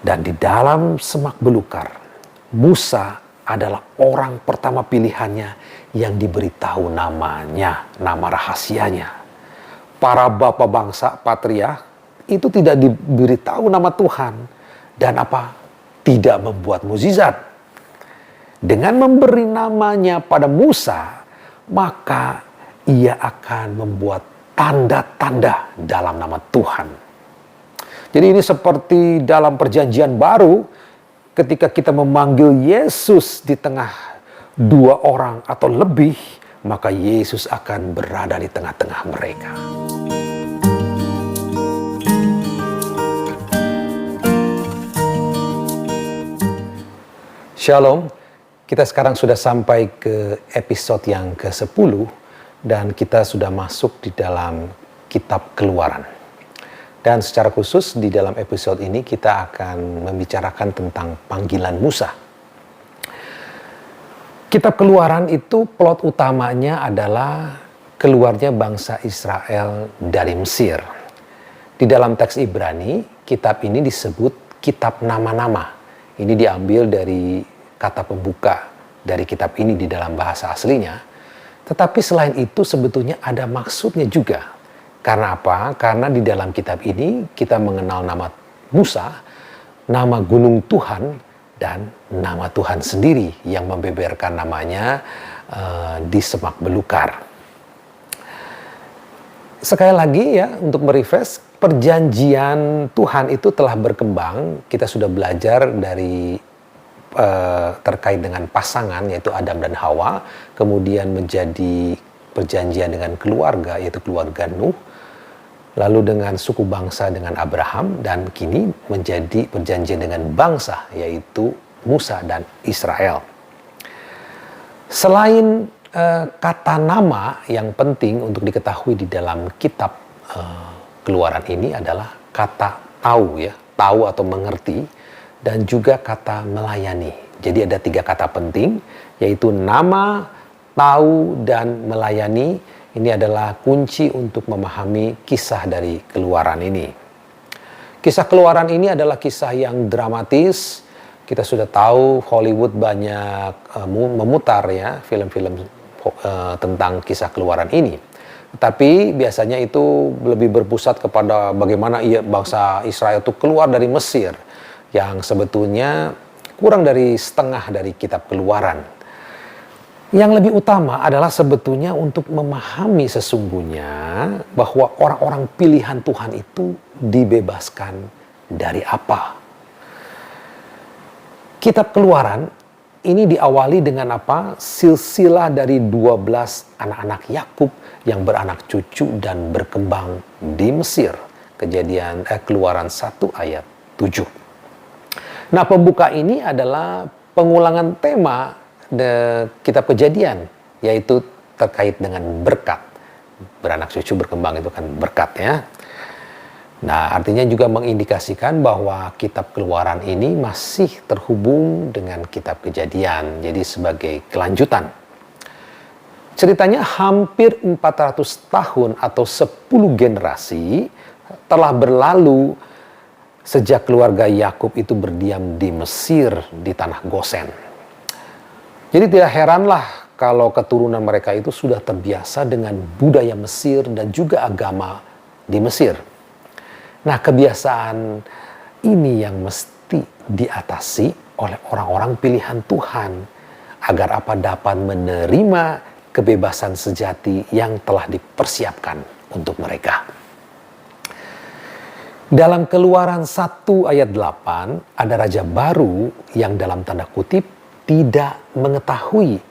Dan di dalam semak belukar, Musa adalah orang pertama pilihannya yang diberitahu namanya, nama rahasianya. Para bapak bangsa patriark itu tidak diberitahu nama Tuhan. Dan apa? Tidak membuat mukjizat. Dengan memberi namanya pada Musa, maka ia akan membuat tanda-tanda dalam nama Tuhan. Jadi ini seperti dalam perjanjian baru, ketika kita memanggil Yesus di tengah dua orang atau lebih, maka Yesus akan berada di tengah-tengah mereka. Shalom, kita sekarang sudah sampai ke episode yang ke-10 dan kita sudah masuk di dalam kitab Keluaran. Dan secara khusus di dalam episode ini kita akan membicarakan tentang panggilan Musa. Kitab Keluaran itu plot utamanya adalah keluarnya bangsa Israel dari Mesir. Di dalam teks Ibrani, kitab ini disebut kitab nama-nama. Ini diambil dari kata pembuka dari kitab ini di dalam bahasa aslinya. Tetapi selain itu sebetulnya ada maksudnya juga. Karena apa? Karena di dalam kitab ini kita mengenal nama Musa, nama gunung Tuhan, dan nama Tuhan sendiri yang membeberkan namanya di semak belukar. Sekali lagi ya, untuk merefresh, perjanjian Tuhan itu telah berkembang. Kita sudah belajar dari terkait dengan pasangan yaitu Adam dan Hawa, kemudian menjadi perjanjian dengan keluarga yaitu keluarga Nuh, lalu dengan suku bangsa dengan Abraham, dan kini menjadi perjanjian dengan bangsa yaitu Musa dan Israel. Selain kata nama yang penting untuk diketahui di dalam kitab Keluaran ini adalah kata tahu ya, tahu atau mengerti, dan juga kata melayani. Jadi ada 3 kata penting, yaitu nama, tahu, dan melayani. Ini adalah kunci untuk memahami kisah dari Keluaran ini. Kisah Keluaran ini adalah kisah yang dramatis. Kita sudah tahu Hollywood banyak memutar ya film-film tentang kisah Keluaran ini. Tapi biasanya itu lebih berpusat kepada bagaimana bangsa Israel itu keluar dari Mesir, yang sebetulnya kurang dari setengah dari kitab Keluaran. Yang lebih utama adalah sebetulnya untuk memahami sesungguhnya bahwa orang-orang pilihan Tuhan itu dibebaskan dari apa. Kitab Keluaran ini diawali dengan apa? Silsilah dari 12 anak-anak Yakub yang beranak cucu dan berkembang di Mesir. Keluaran 1 ayat 7. Nah, pembuka ini adalah pengulangan tema kitab Kejadian, yaitu terkait dengan berkat. Beranak cucu berkembang itu kan berkat ya. Nah, artinya juga mengindikasikan bahwa kitab Keluaran ini masih terhubung dengan kitab Kejadian, jadi sebagai kelanjutan. Ceritanya hampir 400 tahun atau 10 generasi telah berlalu sejak keluarga Yakub itu berdiam di Mesir di tanah Gosen. Jadi tidak heranlah kalau keturunan mereka itu sudah terbiasa dengan budaya Mesir dan juga agama di Mesir. Nah, kebiasaan ini yang mesti diatasi oleh orang-orang pilihan Tuhan agar apa dapat menerima kebebasan sejati yang telah dipersiapkan untuk mereka. Dalam Keluaran 1 ayat 8 ada raja baru yang dalam tanda kutip tidak mengetahui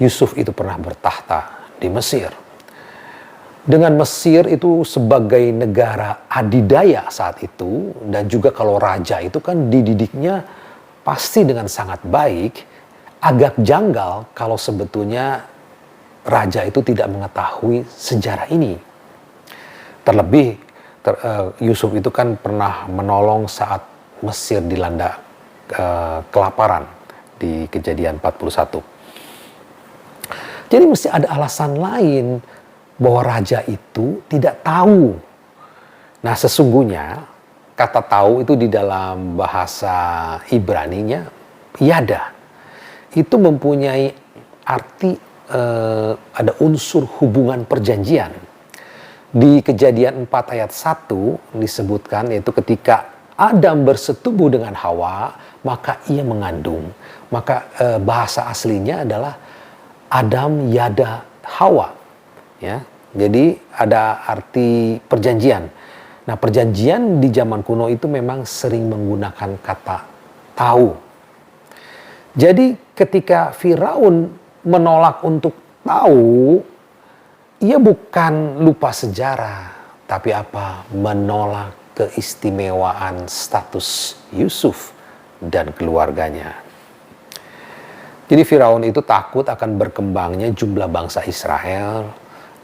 Yusuf itu pernah bertahta di Mesir. Dengan Mesir itu sebagai negara adidaya saat itu, dan juga kalau raja itu kan dididiknya pasti dengan sangat baik, agak janggal kalau sebetulnya raja itu tidak mengetahui sejarah ini. Terlebih Yusuf itu kan pernah menolong saat Mesir dilanda kelaparan di Kejadian 41. Jadi mesti ada alasan lain bahwa raja itu tidak tahu. Nah, sesungguhnya kata tahu itu di dalam bahasa Ibraninya, yada. Itu mempunyai arti ada unsur hubungan perjanjian. Di Kejadian 4 ayat 1 disebutkan, yaitu ketika Adam bersetubuh dengan Hawa, maka ia mengandung. Maka bahasa aslinya adalah Adam yada Hawa. Ya, jadi ada arti perjanjian. Nah, perjanjian di zaman kuno itu memang sering menggunakan kata tahu. Jadi ketika Firaun menolak untuk tahu, ia bukan lupa sejarah, tapi apa? Menolak keistimewaan status Yusuf dan keluarganya. Jadi Firaun itu takut akan berkembangnya jumlah bangsa Israel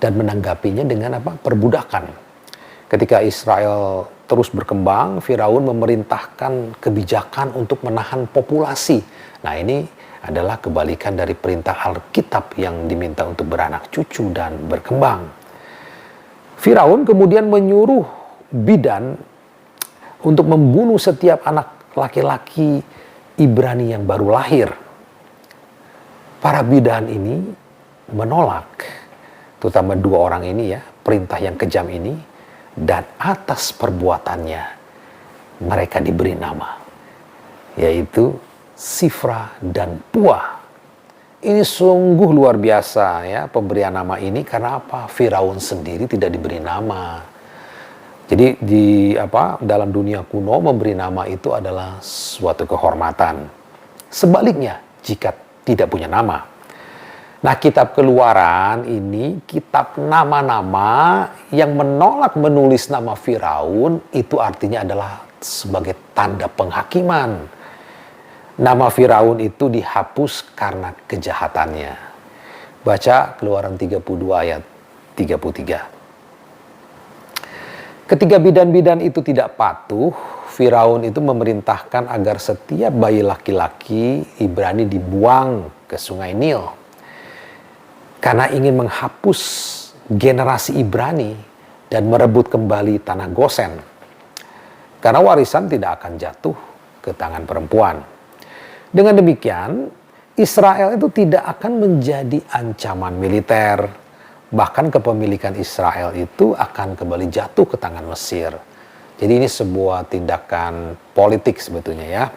dan menanggapinya dengan apa? Perbudakan. Ketika Israel terus berkembang, Firaun memerintahkan kebijakan untuk menahan populasi. Nah, ini adalah kebalikan dari perintah Alkitab yang diminta untuk beranak cucu dan berkembang. Firaun kemudian menyuruh bidan untuk membunuh setiap anak laki-laki Ibrani yang baru lahir. Para bidan ini menolak, terutama 2 orang ini ya, perintah yang kejam ini, dan atas perbuatannya mereka diberi nama, yaitu Sifra dan Puah. Ini sungguh luar biasa ya pemberian nama ini, karena apa? Firaun sendiri tidak diberi nama. Jadi dalam dunia kuno memberi nama itu adalah suatu kehormatan. Sebaliknya jika tidak punya nama. Nah, kitab Keluaran ini kitab nama-nama yang menolak menulis nama Firaun, itu artinya adalah sebagai tanda penghakiman. Nama Firaun itu dihapus karena kejahatannya. Baca Keluaran 32 ayat 33. Ketika bidan-bidan itu tidak patuh, Firaun itu memerintahkan agar setiap bayi laki-laki Ibrani dibuang ke sungai Nil. Karena ingin menghapus generasi Ibrani dan merebut kembali tanah Gosen. Karena warisan tidak akan jatuh ke tangan perempuan. Dengan demikian, Israel itu tidak akan menjadi ancaman militer. Bahkan kepemilikan Israel itu akan kembali jatuh ke tangan Mesir. Jadi ini sebuah tindakan politik sebetulnya ya.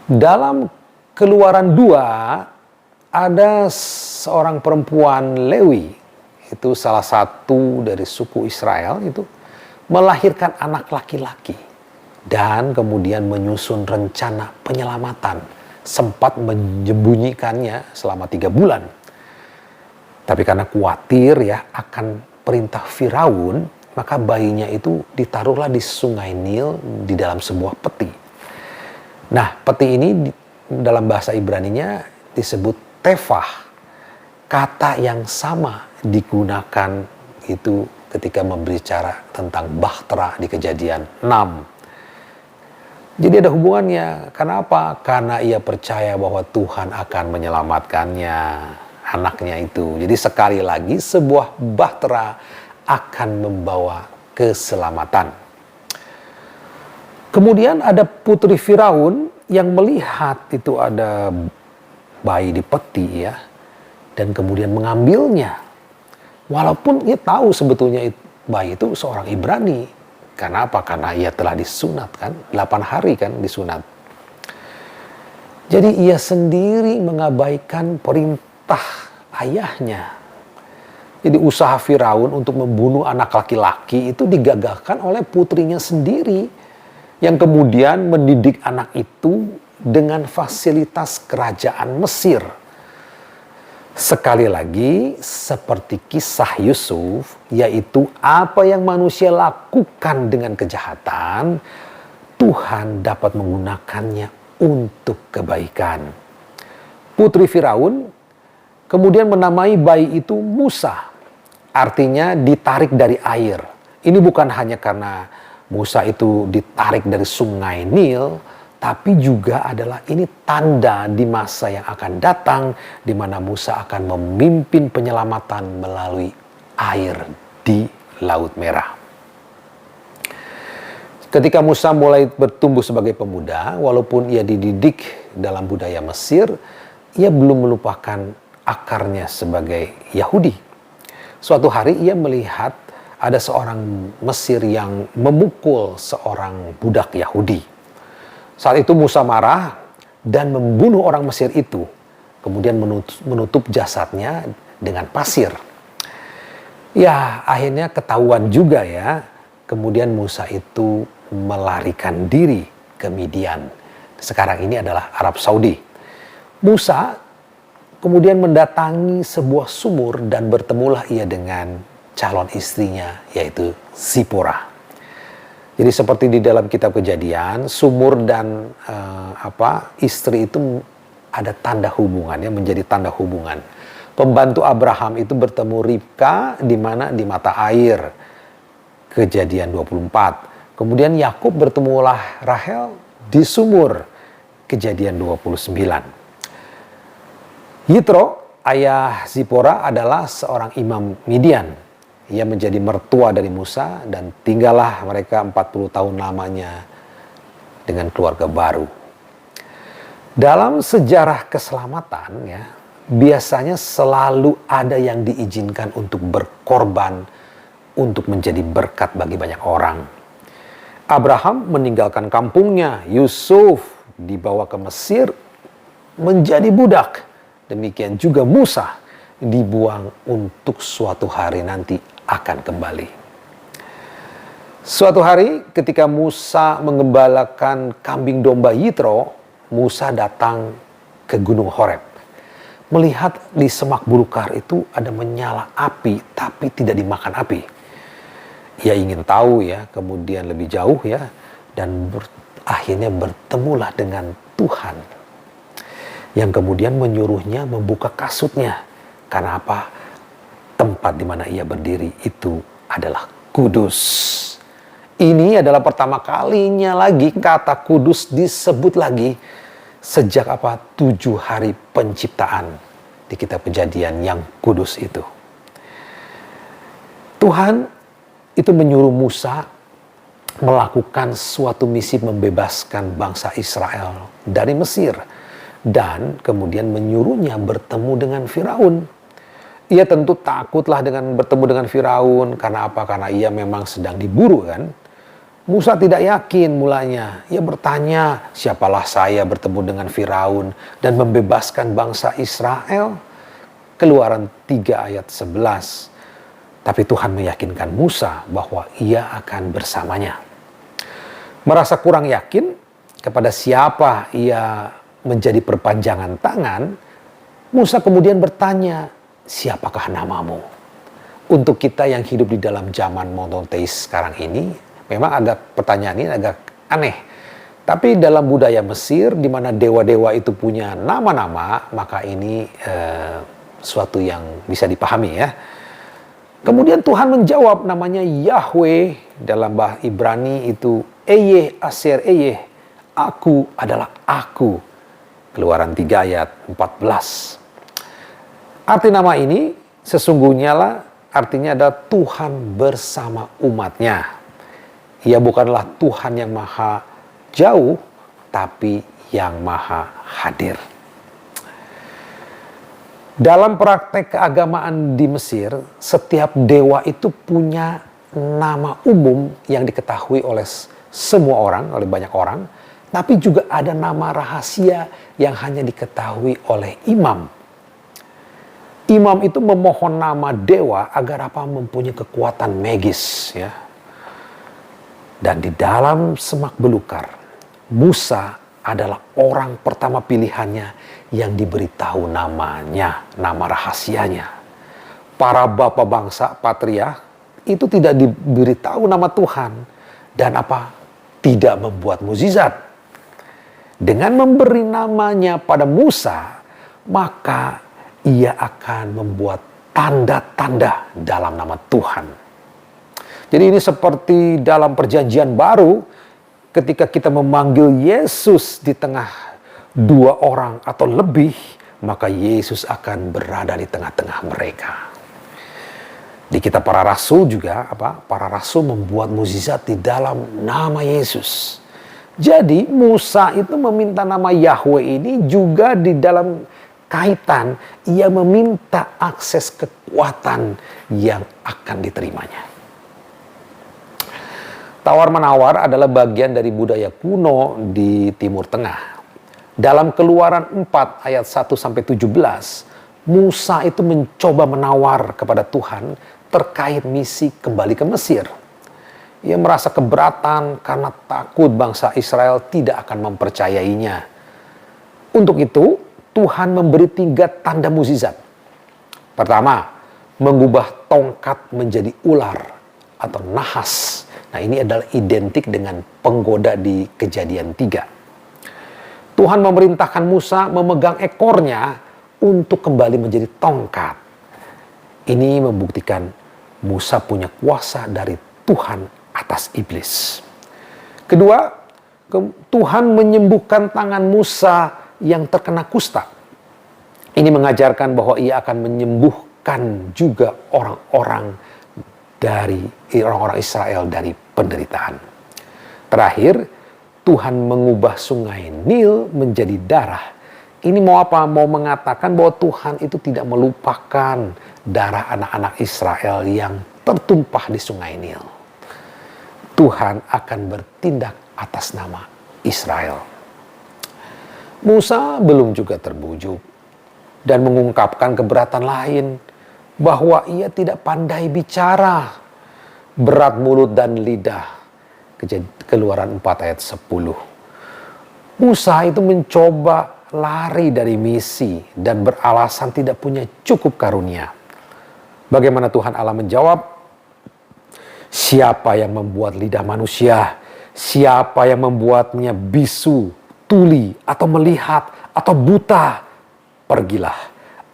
Dalam Keluaran 2 ada seorang perempuan Lewi, itu salah satu dari suku Israel, itu melahirkan anak laki-laki dan kemudian menyusun rencana penyelamatan, sempat menyembunyikannya selama 3 bulan. Tapi karena khawatir ya akan perintah Firaun, maka bayinya itu ditaruhlah di sungai Nil di dalam sebuah peti. Nah, peti ini dalam bahasa Ibraninya disebut tefah. Kata yang sama digunakan itu ketika berbicara tentang bahtera di Kejadian 6. Jadi ada hubungannya. Kenapa? Karena ia percaya bahwa Tuhan akan menyelamatkannya, anaknya itu. Jadi sekali lagi sebuah bahtera akan membawa keselamatan. Kemudian ada putri Firaun yang melihat itu ada bayi di peti ya, dan kemudian mengambilnya. Walaupun ia tahu sebetulnya bayi itu seorang Ibrani. Karena apa? Karena ia telah disunat kan, 8 hari kan disunat. Jadi ia sendiri mengabaikan perintah ayahnya. Jadi usaha Firaun untuk membunuh anak laki-laki itu digagalkan oleh putrinya sendiri, yang kemudian mendidik anak itu dengan fasilitas kerajaan Mesir. Sekali lagi seperti kisah Yusuf, yaitu apa yang manusia lakukan dengan kejahatan, Tuhan dapat menggunakannya untuk kebaikan. Putri Firaun kemudian menamai bayi itu Musa, artinya ditarik dari air. Ini bukan hanya karena Musa itu ditarik dari sungai Nil, tapi juga adalah ini tanda di masa yang akan datang, di mana Musa akan memimpin penyelamatan melalui air di Laut Merah. Ketika Musa mulai bertumbuh sebagai pemuda, walaupun ia dididik dalam budaya Mesir, ia belum melupakan akarnya sebagai Yahudi. Suatu hari ia melihat ada seorang Mesir yang memukul seorang budak Yahudi. Saat itu Musa marah dan membunuh orang Mesir itu, kemudian menutup jasadnya dengan pasir. Ya, akhirnya ketahuan juga ya. Kemudian Musa itu melarikan diri ke Midian. Sekarang ini adalah Arab Saudi. Musa kemudian mendatangi sebuah sumur dan bertemulah ia dengan calon istrinya, yaitu Zipora. Jadi seperti di dalam kitab Kejadian, sumur dan istri itu ada tanda hubungannya, menjadi tanda hubungan. Pembantu Abraham itu bertemu Ribka di mana? Di mata air. Kejadian 24. Kemudian Yakub bertemulah Rahel di sumur. Kejadian 29. Yitro, ayah Zipora, adalah seorang imam Midian. Ia menjadi mertua dari Musa dan tinggallah mereka 40 tahun lamanya dengan keluarga baru. Dalam sejarah keselamatan ya, biasanya selalu ada yang diizinkan untuk berkorban untuk menjadi berkat bagi banyak orang. Abraham meninggalkan kampungnya, Yusuf dibawa ke Mesir menjadi budak. Demikian juga Musa dibuang untuk suatu hari nanti akan kembali. Suatu hari ketika Musa mengembalakan kambing domba Yitro, Musa datang ke Gunung Horeb. Melihat di semak belukar itu ada menyala api tapi tidak dimakan api. Ia ingin tahu ya, kemudian lebih jauh ya, dan akhirnya bertemulah dengan Tuhan yang kemudian menyuruhnya membuka kasutnya. Karena apa? Tempat di mana ia berdiri itu adalah kudus. Ini adalah pertama kalinya lagi kata kudus disebut lagi sejak 7 hari penciptaan di kitab Kejadian yang kudus itu. Tuhan itu menyuruh Musa melakukan suatu misi membebaskan bangsa Israel dari Mesir. Dan kemudian menyuruhnya bertemu dengan Firaun. Ia tentu takutlah dengan bertemu dengan Firaun. Karena apa? Karena ia memang sedang diburu kan. Musa tidak yakin mulanya. Ia bertanya, siapalah saya bertemu dengan Firaun dan membebaskan bangsa Israel? Keluaran 3 ayat 11. Tapi Tuhan meyakinkan Musa bahwa ia akan bersamanya. Merasa kurang yakin kepada siapa ia menjadi perpanjangan tangan, Musa kemudian bertanya, siapakah namamu? Untuk kita yang hidup di dalam zaman monoteis sekarang ini, memang pertanyaan ini agak aneh. Tapi dalam budaya Mesir, di mana dewa-dewa itu punya nama-nama, maka ini suatu yang bisa dipahami ya. Kemudian Tuhan menjawab, namanya Yahweh, dalam bahasa Ibrani itu Eyeh Aser Eyeh, aku adalah aku. Keluaran 3 ayat 14. Arti nama ini sesungguhnya artinya adalah Tuhan bersama umatnya. Ia bukanlah Tuhan yang maha jauh, tapi yang maha hadir. Dalam praktek keagamaan di Mesir, setiap dewa itu punya nama umum yang diketahui oleh semua orang, oleh banyak orang. Tapi juga ada nama rahasia yang hanya diketahui oleh imam. Imam itu memohon nama dewa agar mempunyai kekuatan magis ya. Dan di dalam semak belukar, Musa adalah orang pertama pilihannya yang diberitahu namanya, nama rahasianya. Para bapak bangsa patriark itu tidak diberitahu nama Tuhan dan tidak membuat mukjizat. Dengan memberi namanya pada Musa, maka ia akan membuat tanda-tanda dalam nama Tuhan. Jadi ini seperti dalam perjanjian baru, ketika kita memanggil Yesus di tengah 2 orang atau lebih, maka Yesus akan berada di tengah-tengah mereka. Di kitab para rasul juga para rasul membuat mukjizat di dalam nama Yesus. Jadi Musa itu meminta nama Yahweh ini juga di dalam kaitan ia meminta akses kekuatan yang akan diterimanya. Tawar-menawar adalah bagian dari budaya kuno di Timur Tengah. Dalam Keluaran 4 ayat 1-17, Musa itu mencoba menawar kepada Tuhan terkait misi kembali ke Mesir. Ia merasa keberatan karena takut bangsa Israel tidak akan mempercayainya. Untuk itu, Tuhan memberi 3 tanda mukjizat. Pertama, mengubah tongkat menjadi ular atau nahas. Nah, ini adalah identik dengan penggoda di Kejadian 3. Tuhan memerintahkan Musa memegang ekornya untuk kembali menjadi tongkat. Ini membuktikan Musa punya kuasa dari Tuhan atas iblis. Kedua, Tuhan menyembuhkan tangan Musa yang terkena kusta. Ini mengajarkan bahwa ia akan menyembuhkan juga orang-orang Israel dari penderitaan. Terakhir, Tuhan mengubah sungai Nil menjadi darah. Ini mau apa? Mau mengatakan bahwa Tuhan itu tidak melupakan darah anak-anak Israel yang tertumpah di sungai Nil. Tuhan akan bertindak atas nama Israel. Musa belum juga terbujuk dan mengungkapkan keberatan lain bahwa ia tidak pandai bicara, berat mulut dan lidah. Keluaran 4 ayat 10. Musa itu mencoba lari dari misi dan beralasan tidak punya cukup karunia. Bagaimana Tuhan Allah menjawab? Siapa yang membuat lidah manusia? Siapa yang membuatnya bisu, tuli, atau melihat, atau buta? Pergilah,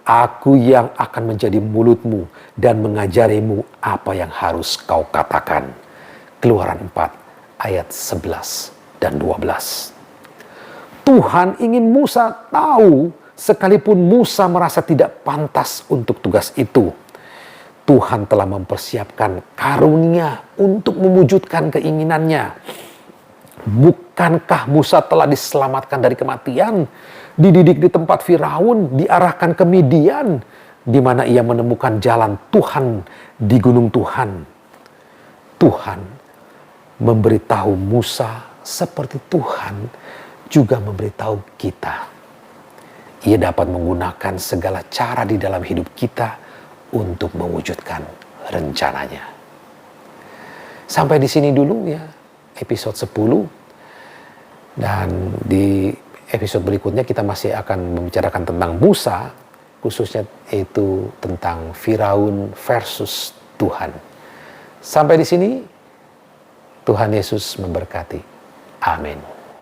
aku yang akan menjadi mulutmu dan mengajarimu apa yang harus kau katakan. Keluaran 4 ayat 11 dan 12. Tuhan ingin Musa tahu sekalipun Musa merasa tidak pantas untuk tugas itu. Tuhan telah mempersiapkan karunia untuk mewujudkan keinginannya. Bukankah Musa telah diselamatkan dari kematian, dididik di tempat Firaun, diarahkan ke Midian, di mana ia menemukan jalan Tuhan di gunung Tuhan. Tuhan memberitahu Musa seperti Tuhan juga memberitahu kita. Ia dapat menggunakan segala cara di dalam hidup kita untuk mewujudkan rencananya. Sampai di sini dulu ya episode 10. Dan di episode berikutnya kita masih akan membicarakan tentang Musa, khususnya itu tentang Firaun versus Tuhan. Sampai di sini, Tuhan Yesus memberkati. Amin.